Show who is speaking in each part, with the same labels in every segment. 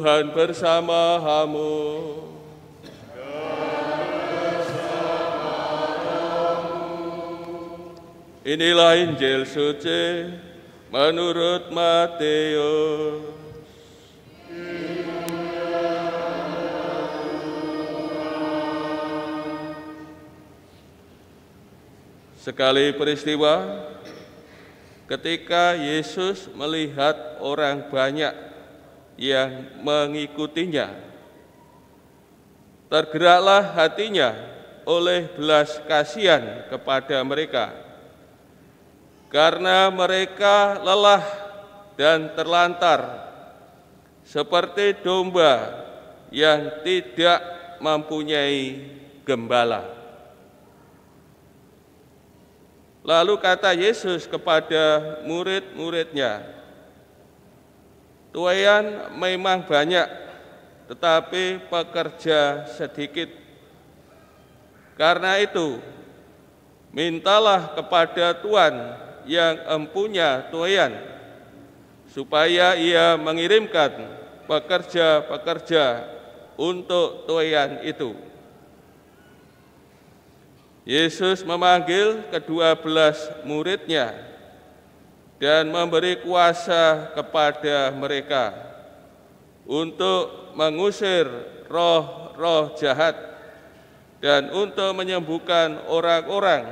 Speaker 1: Tuhan bersama-Hamu. Inilah Injil suci menurut Matius. Sekali peristiwa, ketika Yesus melihat orang banyak yang mengikutinya, tergeraklah hatinya oleh belas kasihan kepada mereka, karena mereka lelah dan terlantar, seperti domba yang tidak mempunyai gembala. Lalu kata Yesus kepada murid-muridnya, "Tuaian memang banyak, tetapi pekerja sedikit. Karena itu, mintalah kepada Tuhan yang empunya tuaian, supaya Ia mengirimkan pekerja-pekerja untuk tuaian itu." Yesus memanggil ke-12 muridnya dan memberi kuasa kepada mereka untuk mengusir roh-roh jahat dan untuk menyembuhkan orang-orang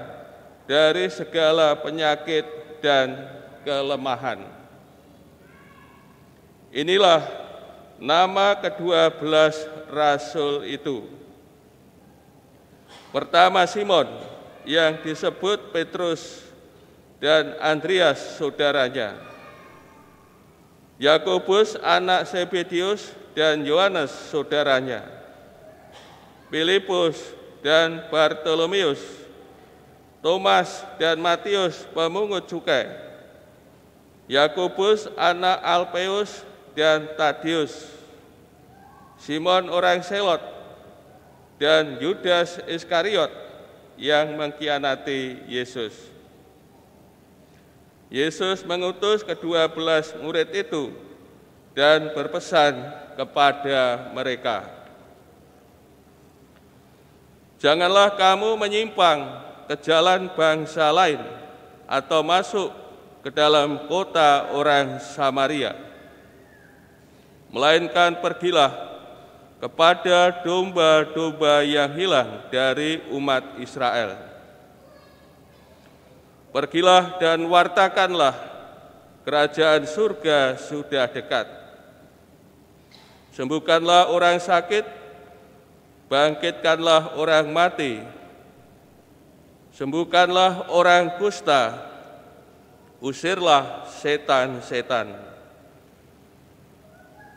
Speaker 1: dari segala penyakit dan kelemahan. Inilah nama ke-12 rasul itu. Pertama Simon, yang disebut Petrus, dan Andreas saudaranya, Yakobus anak Zebedius dan Yohanes saudaranya, Filipus dan Bartolomeus, Thomas dan Matius pemungut cukai, Yakobus anak Alpeus dan Tadius, Simon orang Selot, dan Yudas Iskariot yang mengkhianati Yesus. Yesus mengutus ke-12 murid itu dan berpesan kepada mereka, "Janganlah kamu menyimpang ke jalan bangsa lain atau masuk ke dalam kota orang Samaria, melainkan pergilah kepada domba-domba yang hilang dari umat Israel. Pergilah dan wartakanlah, kerajaan surga sudah dekat. Sembuhkanlah orang sakit, bangkitkanlah orang mati, sembuhkanlah orang kusta, usirlah setan-setan.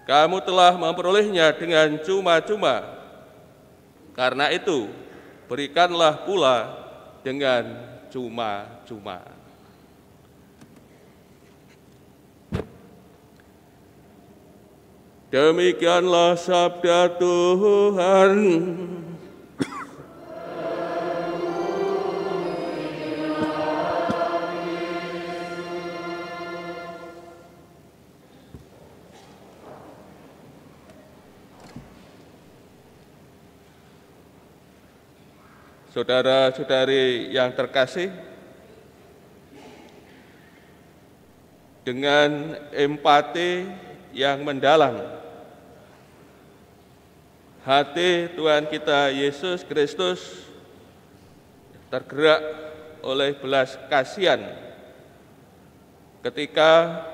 Speaker 1: Kamu telah memperolehnya dengan cuma-cuma, karena itu berikanlah pula dengan cuma-cuma." Demikianlah sabda Tuhan. Saudara-saudari yang terkasih, dengan empati yang mendalam, hati Tuhan kita Yesus Kristus tergerak oleh belas kasihan ketika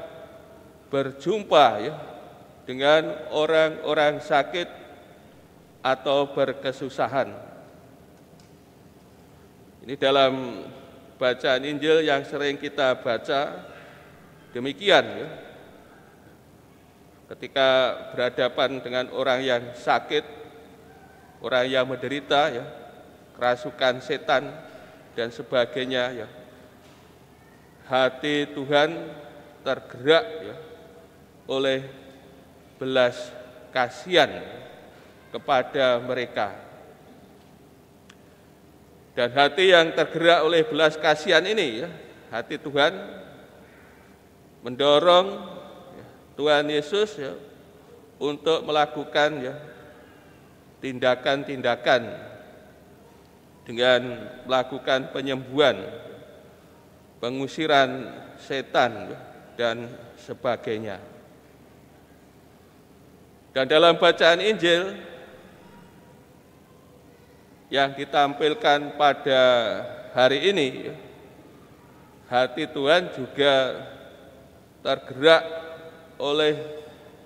Speaker 1: berjumpa dengan orang-orang sakit atau berkesusahan. Ini dalam bacaan Injil yang sering kita baca demikian, ketika berhadapan dengan orang yang sakit, orang yang menderita, kerasukan setan dan sebagainya, hati Tuhan tergerak oleh belas kasihan kepada mereka. Dan hati yang tergerak oleh belas kasihan ini, hati Tuhan mendorong Tuhan Yesus untuk melakukan tindakan-tindakan dengan melakukan penyembuhan, pengusiran setan dan sebagainya. Dan dalam bacaan Injil yang ditampilkan pada hari ini, hati Tuhan juga tergerak oleh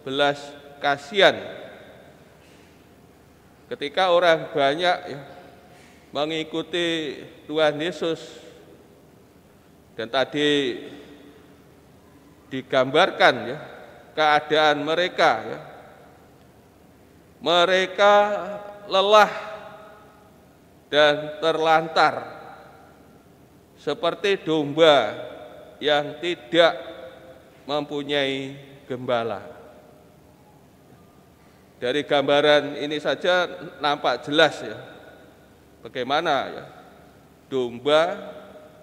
Speaker 1: belas kasihan ketika orang banyak mengikuti Tuhan Yesus, dan tadi digambarkan keadaan mereka, mereka lelah dan terlantar seperti domba yang tidak mempunyai gembala. Dari gambaran ini saja nampak jelas bagaimana domba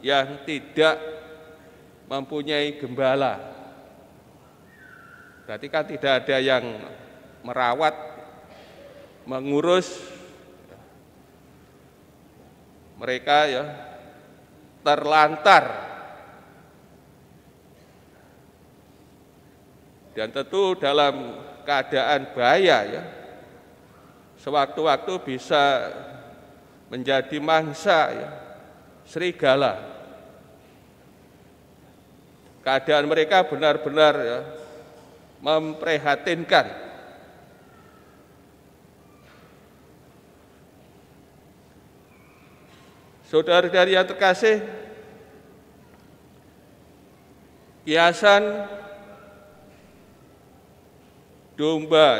Speaker 1: yang tidak mempunyai gembala. Berarti kan tidak ada yang merawat, mengurus mereka, terlantar. Dan tentu dalam keadaan bahaya, sewaktu-waktu bisa menjadi mangsa serigala. Keadaan mereka benar-benar memprihatinkan. Saudara-saudari yang terkasih, kiasan domba,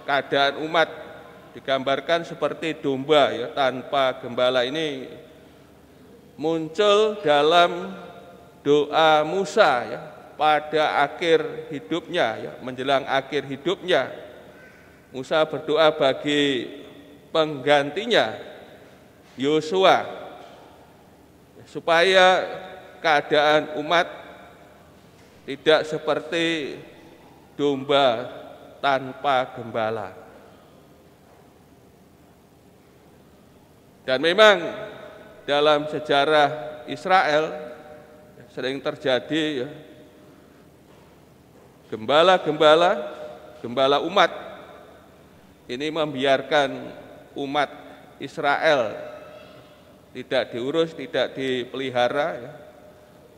Speaker 1: keadaan umat digambarkan seperti domba tanpa gembala ini muncul dalam doa Musa pada akhir hidupnya, menjelang akhir hidupnya. Musa berdoa bagi penggantinya Yosua supaya keadaan umat tidak seperti domba tanpa gembala. Dan memang dalam sejarah Israel sering terjadi gembala umat ini membiarkan umat Israel tidak diurus, tidak dipelihara,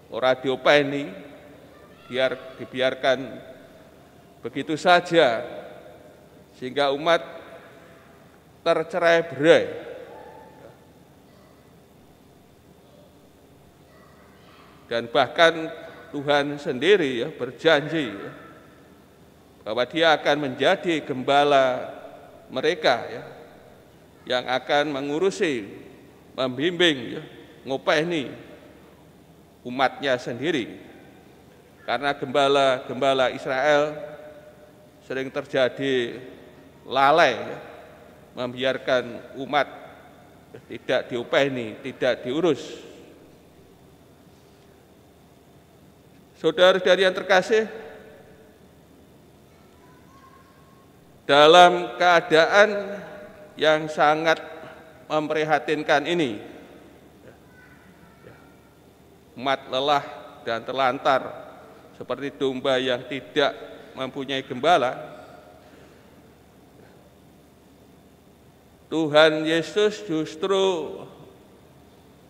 Speaker 1: ora diopeni, dibiarkan begitu saja, sehingga umat tercerai-berai. Dan bahkan Tuhan sendiri berjanji bahwa Dia akan menjadi gembala mereka yang akan mengurusi, membimbing, ngopeni umatnya sendiri. Karena gembala Israel sering terjadi lalai, membiarkan umat tidak diopeni, tidak diurus. Saudara-saudari yang terkasih, dalam keadaan yang sangat memprihatinkan ini, umat lelah dan terlantar seperti domba yang tidak mempunyai gembala, Tuhan Yesus justru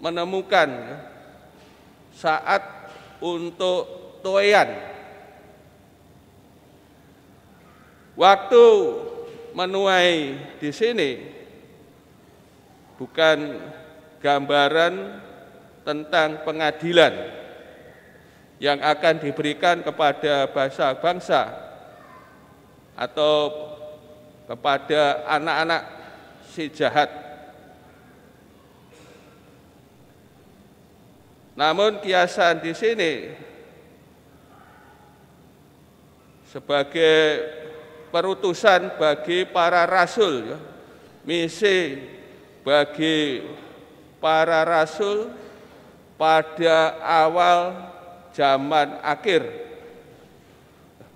Speaker 1: menemukan saat untuk toyan. Waktu menuai di sini bukan gambaran tentang pengadilan yang akan diberikan kepada bangsa-bangsa atau kepada anak-anak si jahat. Namun kiasan di sini sebagai perutusan bagi para rasul, misi bagi para rasul pada awal zaman akhir.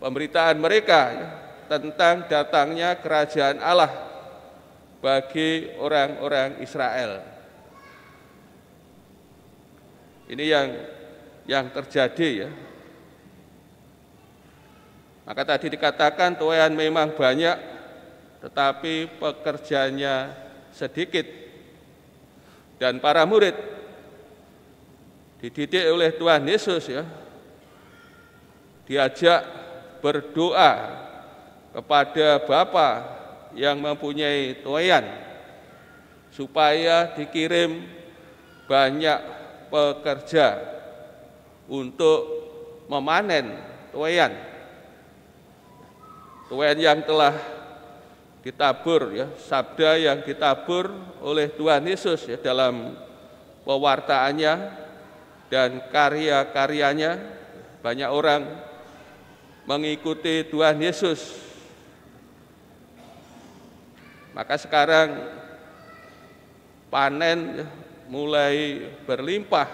Speaker 1: Pemberitaan mereka tentang datangnya kerajaan Allah bagi orang-orang Israel. Ini yang terjadi ya. Maka tadi dikatakan tuaian memang banyak, tetapi pekerjaannya sedikit. Dan para murid dididik oleh Tuhan Yesus ya, diajak berdoa kepada Bapa yang mempunyai tuaian supaya dikirim banyak pekerja untuk memanen tuaian. Tuaian yang telah ditabur ya, sabda yang ditabur oleh Tuhan Yesus ya dalam pewartaannya dan karya-karyanya. Banyak orang mengikuti Tuhan Yesus. Maka sekarang panen mulai berlimpah,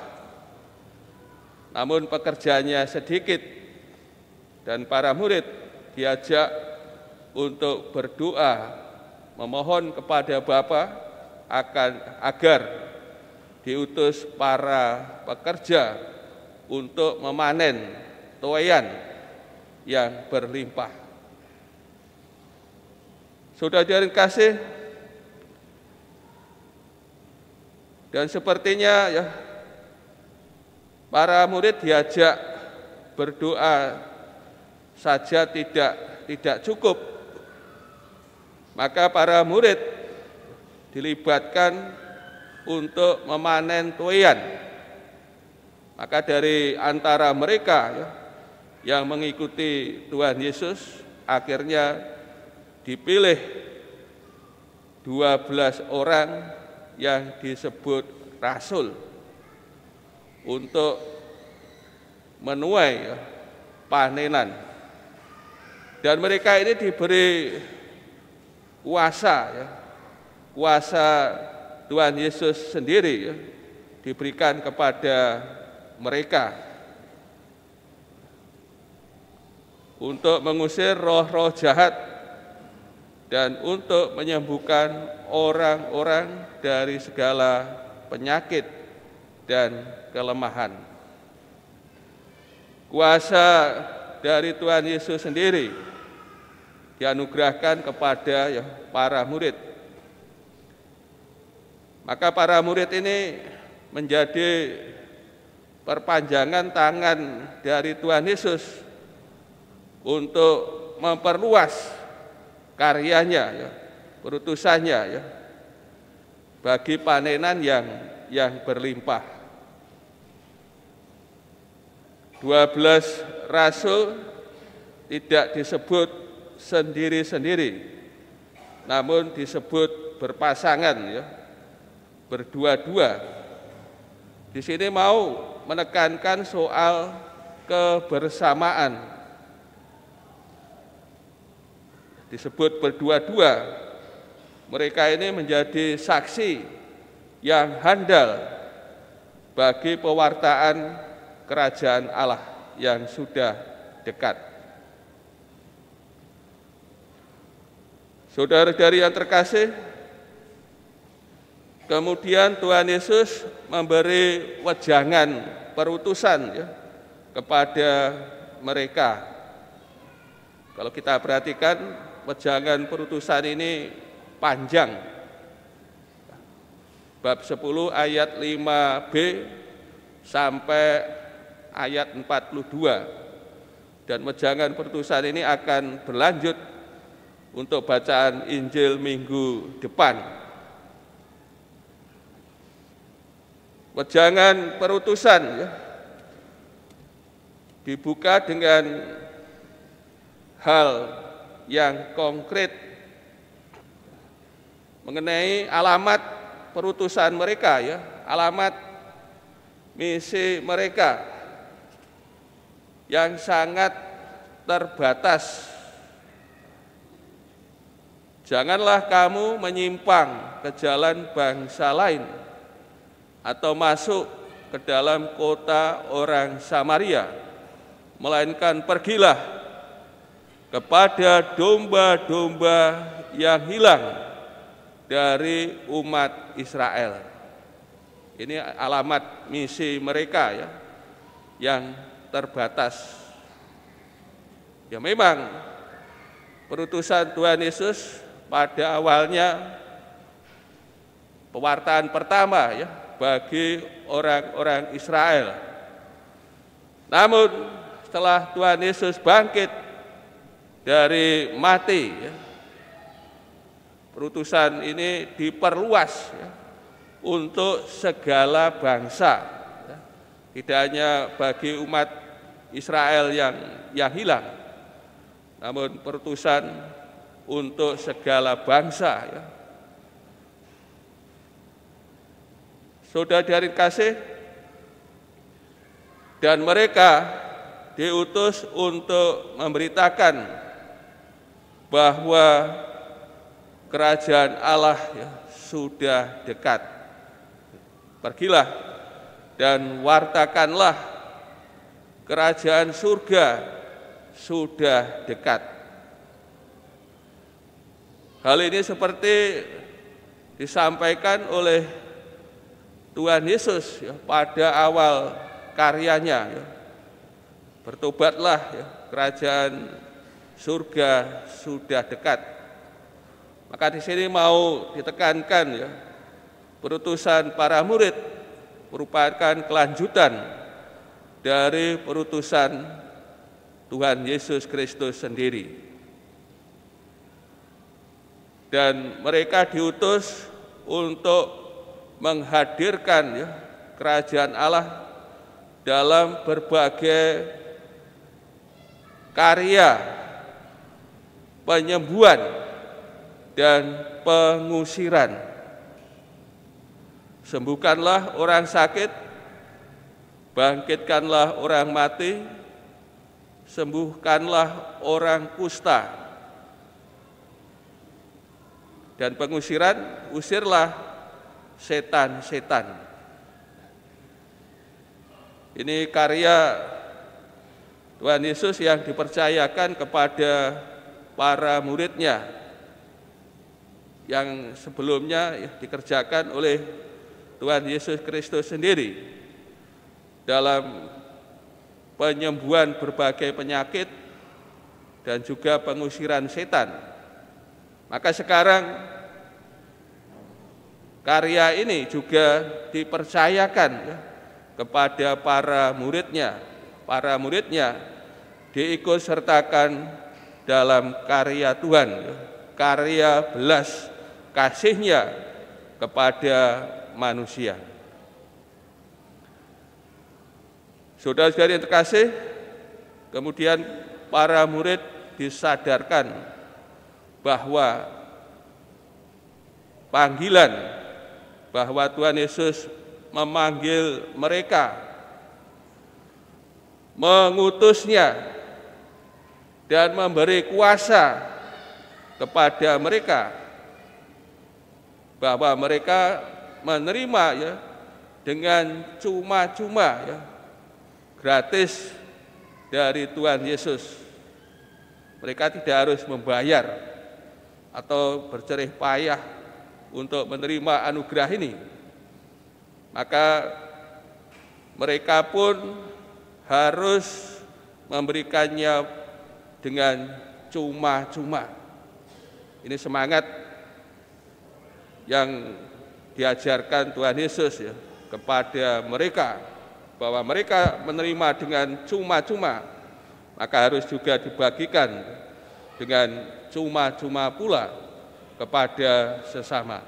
Speaker 1: namun pekerjaannya sedikit, dan para murid diajak untuk berdoa, memohon kepada Bapa agar diutus para pekerja untuk memanen tuaian yang berlimpah. Saudara-saudara kasih, dan sepertinya ya para murid diajak berdoa saja tidak cukup, maka para murid dilibatkan untuk memanen tuaian. Maka dari antara mereka ya, yang mengikuti Tuhan Yesus akhirnya dipilih 12 orang yang disebut rasul untuk menuai ya, panenan. Dan mereka ini diberi kuasa ya, kuasa Tuhan Yesus sendiri ya, diberikan kepada mereka untuk mengusir roh-roh jahat dan untuk menyembuhkan orang-orang dari segala penyakit dan kelemahan. Kuasa dari Tuhan Yesus sendiri dianugerahkan kepada ya, para murid. Maka para murid ini menjadi perpanjangan tangan dari Tuhan Yesus untuk memperluas karyanya, ya, perutusannya ya, bagi panenan yang berlimpah. 12 rasul tidak disebut sendiri-sendiri, namun disebut berpasangan ya, berdua-dua. Di sini mau menekankan soal kebersamaan. Disebut berdua-dua, mereka ini menjadi saksi yang handal bagi pewartaan kerajaan Allah yang sudah dekat. Saudara-saudari yang terkasih, kemudian Tuhan Yesus memberi wejangan perutusan ya, kepada mereka. Kalau kita perhatikan, wejangan perutusan ini panjang. Bab 10 ayat 5b sampai ayat 42. Dan wejangan perutusan ini akan berlanjut untuk bacaan Injil minggu depan. Wejangan perutusan ya, dibuka dengan hal yang konkret mengenai alamat perutusan mereka ya, alamat misi mereka yang sangat terbatas. Janganlah kamu menyimpang ke jalan bangsa lain atau masuk ke dalam kota orang Samaria, melainkan pergilah kepada domba-domba yang hilang dari umat Israel. Ini alamat misi mereka ya, yang terbatas. Ya memang perutusan Tuhan Yesus pada awalnya pewartaan pertama ya bagi orang-orang Israel. Namun setelah Tuhan Yesus bangkit dari mati ya, perutusan ini diperluas ya, untuk segala bangsa ya. Tidak hanya bagi umat Israel yang hilang, namun perutusan untuk segala bangsa ya. Saudara-saudari kasih, dan mereka diutus untuk memberitakan bahwa kerajaan Allah ya, sudah dekat. Pergilah dan wartakanlah, kerajaan surga sudah dekat. Hal ini seperti disampaikan oleh Tuhan Yesus ya, pada awal karyanya ya. Bertobatlah ya, kerajaan surga sudah dekat. Maka di sini mau ditekankan ya, perutusan para murid merupakan kelanjutan dari perutusan Tuhan Yesus Kristus sendiri. Dan mereka diutus untuk menghadirkan ya, kerajaan Allah dalam berbagai karya penyembuhan dan pengusiran. Sembuhkanlah orang sakit, bangkitkanlah orang mati, sembuhkanlah orang kusta, dan pengusiran, usirlah setan-setan. Ini karya Tuhan Yesus yang dipercayakan kepada para muridnya, yang sebelumnya ya, dikerjakan oleh Tuhan Yesus Kristus sendiri dalam penyembuhan berbagai penyakit dan juga pengusiran setan. Maka sekarang karya ini juga dipercayakan ya, kepada para muridnya. Para muridnya diikut sertakan dalam karya Tuhan, ya, karya belas kasih-Nya kepada manusia. Saudara-saudari yang terkasih, kemudian para murid disadarkan bahwa panggilan, bahwa Tuhan Yesus memanggil mereka, mengutusnya, dan memberi kuasa kepada mereka, bahwa mereka menerima ya, dengan cuma-cuma ya, gratis dari Tuhan Yesus. Mereka tidak harus membayar atau berjerih payah untuk menerima anugerah ini. Maka mereka pun harus memberikannya dengan cuma-cuma. Ini semangat yang diajarkan Tuhan Yesus ya, kepada mereka, bahwa mereka menerima dengan cuma-cuma, maka harus juga dibagikan dengan cuma-cuma pula kepada sesama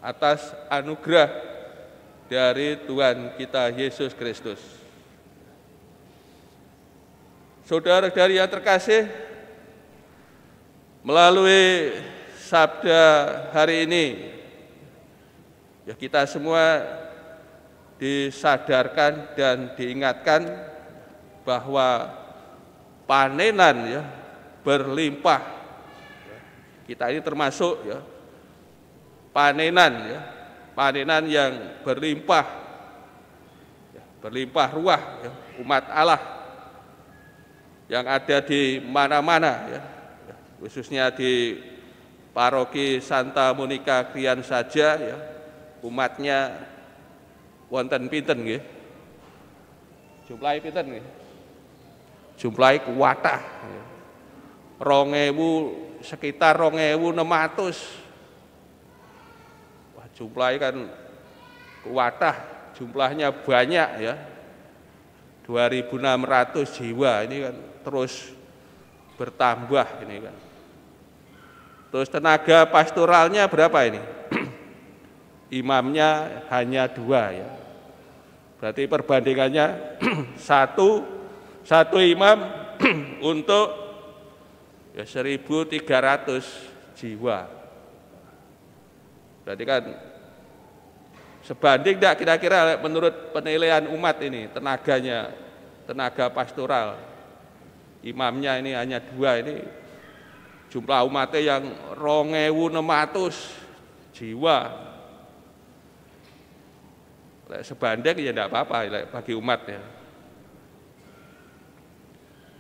Speaker 1: atas anugerah dari Tuhan kita Yesus Kristus. Saudara-saudari yang terkasih, melalui sabda hari ini ya, kita semua disadarkan dan diingatkan bahwa panenan ya, berlimpah. Kita ini termasuk ya, panenan ya, panenan yang berlimpah, ya, berlimpah ruah ya, umat Allah. yang ada di mana-mana ya, khususnya di Paroki Santa Monica Krian saja ya, umatnya wonten pinten nggih? Jumlahe pinten nggih? Jumlahe kuwatah. 2000 sekitar 2600. Wah, jumlahnya kan kuwatah, jumlahnya banyak ya. 2600 jiwa ini kan terus bertambah ini kan. Terus tenaga pastoralnya berapa ini? Imamnya hanya 2 ya. Berarti perbandingannya satu imam untuk ya 1.300 jiwa. Berarti kan sebanding tidak kira-kira menurut penilaian umat ini tenaganya, tenaga pastoral. Imamnya ini hanya 2 ini, jumlah umatnya yang 2.600 jiwa. Sebanding ya tidak apa-apa bagi umat ya.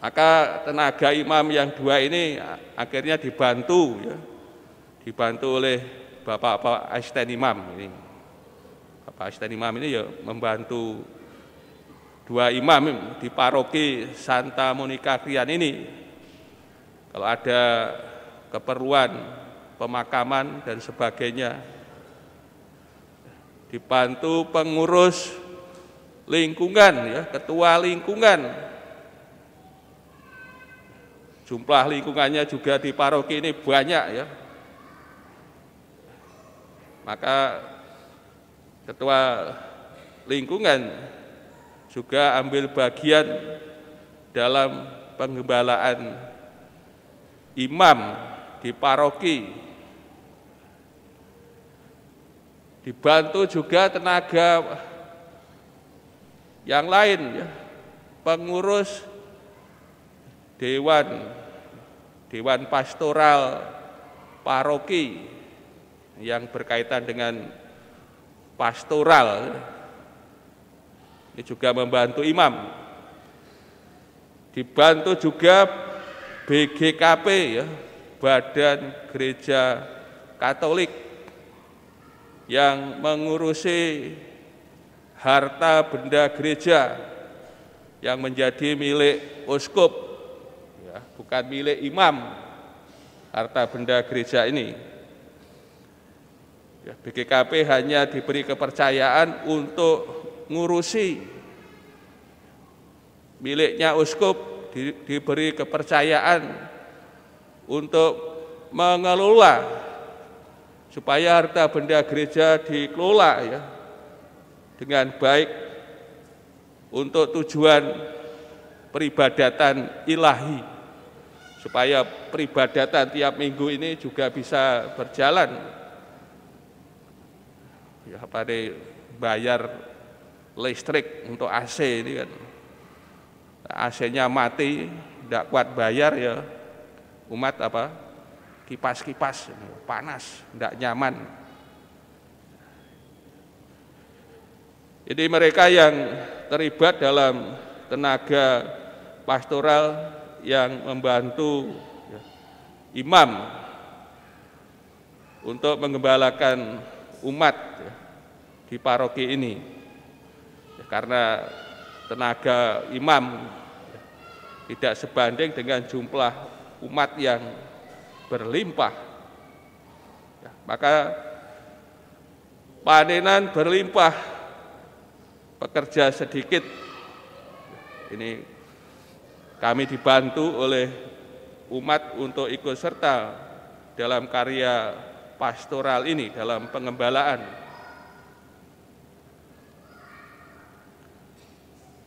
Speaker 1: Maka tenaga imam yang 2 ini akhirnya dibantu ya, dibantu oleh Bapak asisten imam ini. Bapak asisten imam ini ya membantu 2 imam di Paroki Santa Monica Krian ini. Kalau ada keperluan pemakaman dan sebagainya, dibantu pengurus lingkungan ya, ketua lingkungan. Jumlah lingkungannya juga di paroki ini banyak ya. Maka ketua lingkungan juga ambil bagian dalam penggembalaan imam di paroki. Dibantu juga tenaga yang lain ya, pengurus dewan pastoral paroki yang berkaitan dengan pastoral. Ini juga membantu imam. Dibantu juga BGKP ya, Badan Gereja Katolik, yang mengurusi harta benda gereja yang menjadi milik uskup ya, bukan milik imam. Harta benda gereja ini ya, BGKP hanya diberi kepercayaan untuk ngurusi, miliknya uskup diberi kepercayaan untuk mengelola supaya harta benda gereja dikelola ya dengan baik untuk tujuan peribadatan ilahi, supaya peribadatan tiap minggu ini juga bisa berjalan ya, pada bayar listrik untuk AC ini kan, AC-nya mati tidak kuat bayar ya, umat apa kipas-kipas panas, tidak nyaman. Jadi mereka yang terlibat dalam tenaga pastoral yang membantu ya, imam untuk menggembalakan umat ya, di paroki ini ya, karena tenaga imam ya, tidak sebanding dengan jumlah umat yang berlimpah ya, maka panenan berlimpah, pekerja sedikit. Ini kami dibantu oleh umat untuk ikut serta dalam karya pastoral ini, dalam pengembalaan.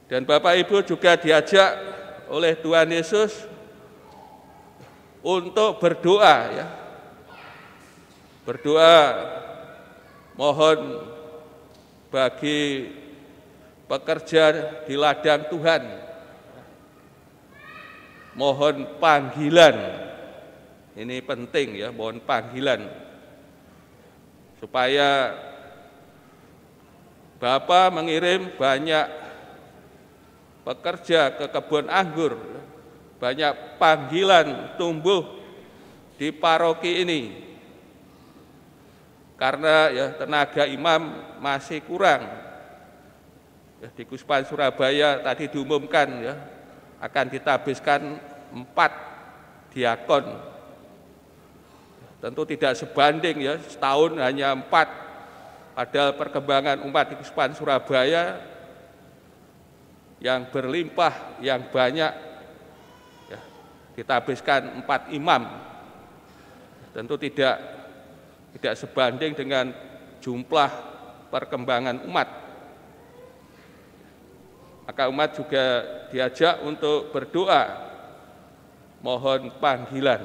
Speaker 1: Dan Bapak Ibu juga diajak oleh Tuhan Yesus untuk berdoa ya. Berdoa mohon bagi pekerja di ladang Tuhan. Mohon panggilan. Ini penting ya, mohon panggilan. Supaya Bapa mengirim banyak pekerja ke kebun anggur banyak panggilan tumbuh di paroki ini. Karena ya tenaga imam masih kurang. Ya, di Kuspan Surabaya tadi diumumkan ya akan ditabiskan 4 diakon. Tentu tidak sebanding ya, setahun hanya 4. Padahal perkembangan umat di Kuspan Surabaya yang berlimpah, yang banyak, ya, ditabiskan 4 imam. Tentu tidak sebanding dengan jumlah perkembangan umat. Maka umat juga diajak untuk berdoa, mohon panggilan.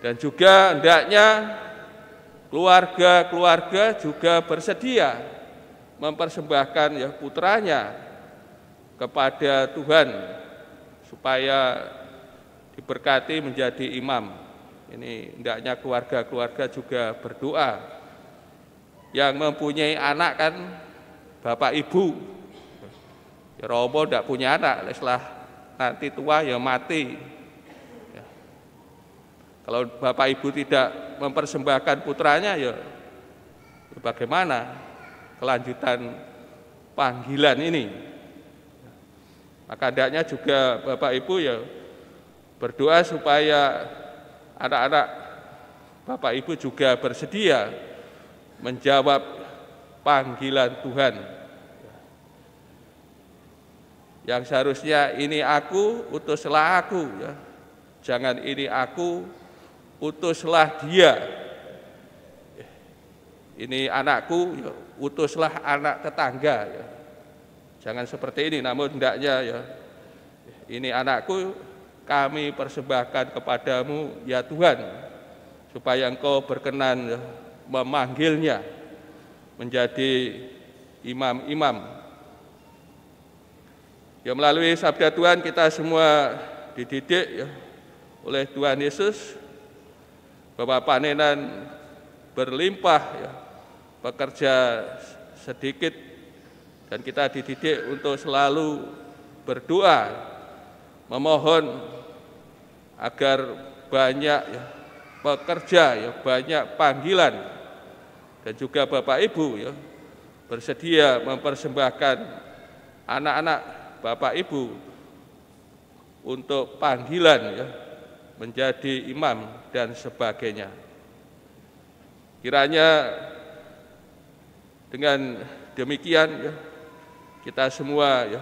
Speaker 1: Dan juga hendaknya keluarga-keluarga juga bersedia mempersembahkan ya putranya kepada Tuhan supaya diberkati menjadi imam. Ini hendaknya keluarga-keluarga juga berdoa. Yang mempunyai anak kan bapak ibu. Ya Romo tidak punya anak, setelah nanti tua ya mati. Ya. Kalau bapak ibu tidak mempersembahkan putranya ya bagaimana kelanjutan panggilan ini? Maka hendaknya juga bapak ibu ya berdoa supaya anak-anak bapak ibu juga bersedia menjawab panggilan Tuhan. Yang seharusnya ini aku, utuslah aku. Ya. Jangan ini aku, utuslah dia. Ini anakku, ya, utuslah anak tetangga. Ya. Jangan seperti ini, namun hendaknya ya, ini anakku, kami persembahkan kepadamu ya Tuhan, supaya Engkau berkenan ya, memanggilnya menjadi imam-imam. Ya melalui sabda Tuhan kita semua dididik ya, oleh Tuhan Yesus bahwa panenan berlimpah ya, pekerja sedikit, dan kita dididik untuk selalu berdoa memohon agar banyak ya, pekerja ya, banyak panggilan, dan juga Bapak Ibu ya, bersedia mempersembahkan anak-anak Bapak Ibu untuk panggilan ya, menjadi imam dan sebagainya. Kiranya dengan demikian ya, kita semua ya,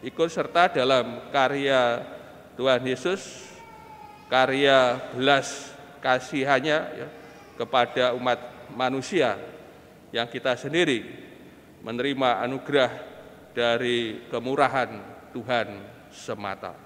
Speaker 1: ikut serta dalam karya Tuhan Yesus, karya belas kasihannya ya, kepada umat manusia yang kita sendiri menerima anugerah dari kemurahan Tuhan semata.